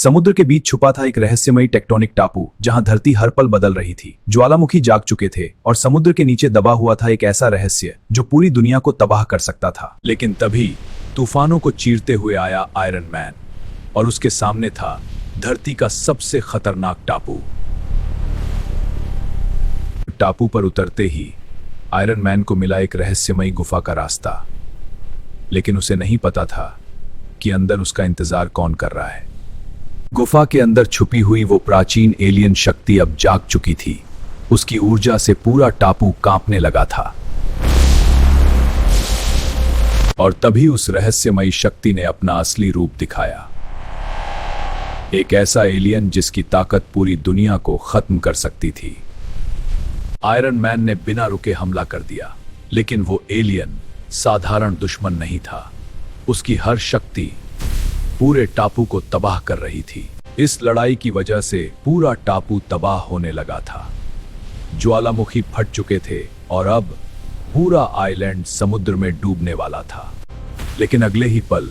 समुद्र के बीच छुपा था एक रहस्यमयी टेक्टोनिक टापू जहां धरती हर पल बदल रही थी। ज्वालामुखी जाग चुके थे और समुद्र के नीचे दबा हुआ था एक ऐसा रहस्य जो पूरी दुनिया को तबाह कर सकता था। लेकिन तभी तूफानों को चीरते हुए आया आयरन मैन और उसके सामने था धरती का सबसे खतरनाक टापू। टापू पर उतरते ही आयरन मैन को मिला एक रहस्यमयी गुफा का रास्ता, लेकिन उसे नहीं पता था कि अंदर उसका इंतजार कौन कर रहा है। गुफा के अंदर छुपी हुई वो प्राचीन एलियन शक्ति अब जाग चुकी थी। उसकी ऊर्जा से पूरा टापू कांपने लगा था। और तभी उस रहस्यमयी शक्ति ने अपना असली रूप दिखाया। एक ऐसा एलियन जिसकी ताकत पूरी दुनिया को खत्म कर सकती थी। आयरन मैन ने बिना रुके हमला कर दिया, लेकिन वो एलियन साधारण दुश्मन नहीं था। उसकी हर शक्ति पूरे टापू को तबाह कर रही थी। इस लड़ाई की वजह से पूरा टापू तबाह होने लगा था। ज्वालामुखी फट चुके थे और अब पूरा आइलैंड समुद्र में डूबने वाला था। लेकिन अगले ही पल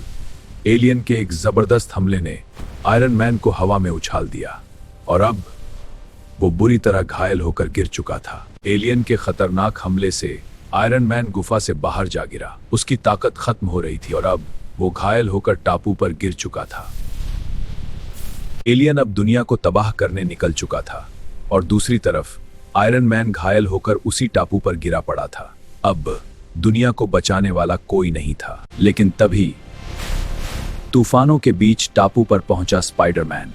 एलियन के एक जबरदस्त हमले ने आयरन मैन को हवा में उछाल दिया और अब वो बुरी तरह घायल होकर गिर चुका था। एलियन के खतरनाक हमले से आयरन मैन गुफा से बाहर जा गिरा। उसकी ताकत खत्म हो रही थी और अब वो घायल होकर टापू पर गिर चुका था। एलियन अब दुनिया को तबाह करने निकल चुका था और दूसरी तरफ आयरन मैन घायल होकर उसी टापू पर गिरा पड़ा था। अब दुनिया को बचाने वाला कोई नहीं था। लेकिन तभी तूफानों के बीच टापू पर पहुंचा स्पाइडरमैन,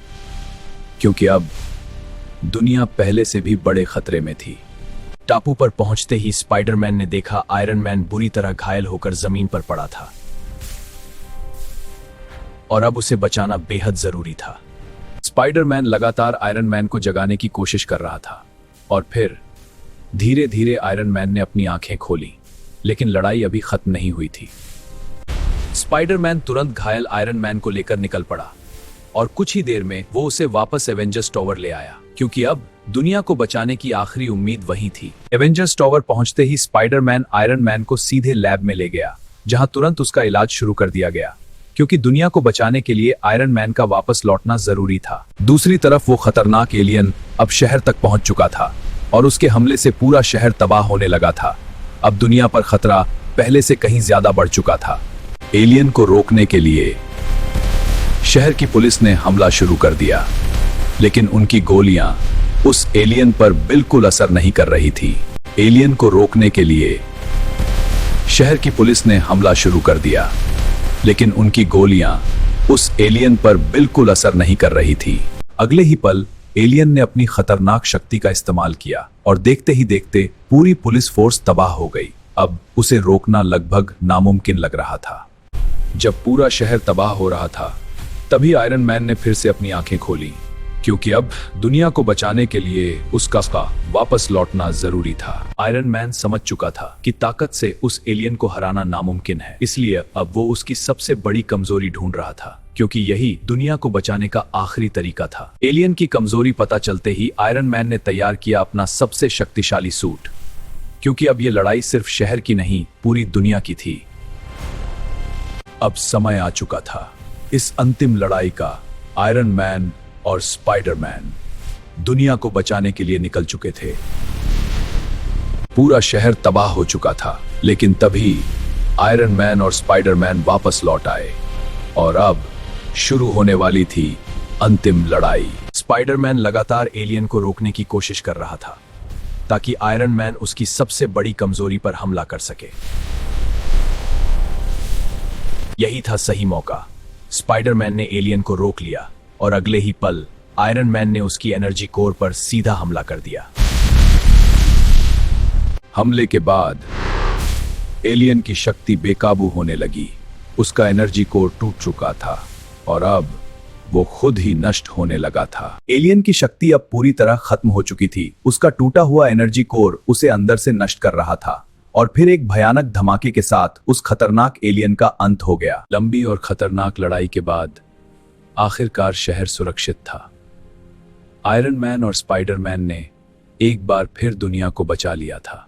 क्योंकि अब दुनिया पहले से भी बड़े खतरे में थी। टापू पर पहुंचते ही स्पाइडरमैन ने देखा आयरन मैन बुरी तरह घायल होकर जमीन पर पड़ा था और अब उसे बचाना बेहद जरूरी था। स्पाइडरमैन लगातार आयरन मैन को जगाने की कोशिश कर रहा था और फिर धीरे धीरे आयरन मैन ने अपनी आंखें खोली, लेकिन लड़ाई अभी खत्म नहीं हुई थी। स्पाइडरमैन तुरंत घायल आयरन मैन को लेकर निकल पड़ा और कुछ ही देर में वो उसे वापस एवेंजर्स टॉवर ले आया, क्योंकि अब दुनिया को बचाने की आखिरी उम्मीद वही थी। एवेंजर्स टॉवर पहुंचते ही स्पाइडरमैन आयरन मैन को सीधे लैब में ले गया, जहां तुरंत उसका इलाज शुरू कर दिया गया, क्योंकि दुनिया को बचाने के लिए आयरन मैन का वापस लौटना जरूरी था। दूसरी तरफ वो खतरनाक एलियन अब शहर तक पहुंच चुका था और उसके हमले से पूरा शहर तबाह होने लगा था। अब दुनिया पर खतरा पहले से कहीं ज्यादा बढ़ चुका था। एलियन को रोकने के लिए शहर की पुलिस ने हमला शुरू कर दिया, लेकिन उनकी गोलियां उस एलियन पर बिल्कुल असर नहीं कर रही थी। एलियन को रोकने के लिए शहर की पुलिस ने हमला शुरू कर दिया, लेकिन उनकी गोलियां उस एलियन पर बिल्कुल असर नहीं कर रही थी। अगले ही पल एलियन ने अपनी खतरनाक शक्ति का इस्तेमाल किया और देखते ही देखते पूरी पुलिस फोर्स तबाह हो गई। अब उसे रोकना लगभग नामुमकिन लग रहा था। जब पूरा शहर तबाह हो रहा था, तभी आयरन मैन ने फिर से अपनी आंखें खोली, क्योंकि अब दुनिया को बचाने के लिए उसका वापस लौटना जरूरी था। आयरन मैन समझ चुका था कि ताकत से उस एलियन को हराना नामुमकिन है, इसलिए अब वो उसकी सबसे बड़ी कमजोरी ढूंढ रहा था, क्योंकि यही दुनिया को बचाने का आखिरी तरीका था। एलियन की कमजोरी पता चलते ही आयरन मैन ने तैयार किया अपना सबसे शक्तिशाली सूट, क्योंकि अब ये लड़ाई सिर्फ शहर की नहीं, पूरी दुनिया की थी। अब समय आ चुका था इस अंतिम लड़ाई का। आयरन मैन और स्पाइडरमैन दुनिया को बचाने के लिए निकल चुके थे। पूरा शहर तबाह हो चुका था, लेकिन तभी आयरन मैन और स्पाइडरमैन वापस लौट आए और अब शुरू होने वाली थी अंतिम लड़ाई। स्पाइडरमैन लगातार एलियन को रोकने की कोशिश कर रहा था, ताकि आयरन मैन उसकी सबसे बड़ी कमजोरी पर हमला कर सके। यही था सही मौका। स्पाइडरमैन ने एलियन को रोक लिया और अगले ही पल आयरन मैन ने उसकी एनर्जी कोर पर सीधा हमला कर दिया। हमले के बाद एलियन की शक्ति बेकाबू होने लगी। उसका एनर्जी कोर टूट चुका था और अब वो खुद ही नष्ट होने लगा था। एलियन की शक्ति अब पूरी तरह खत्म हो चुकी थी। उसका टूटा हुआ एनर्जी कोर उसे अंदर से नष्ट कर रहा था और फिर एक भयानक धमाके के साथ उस खतरनाक एलियन का अंत हो गया। लंबी और खतरनाक लड़ाई के बाद आखिरकार शहर सुरक्षित था। आयरन मैन और स्पाइडरमैन ने एक बार फिर दुनिया को बचा लिया था।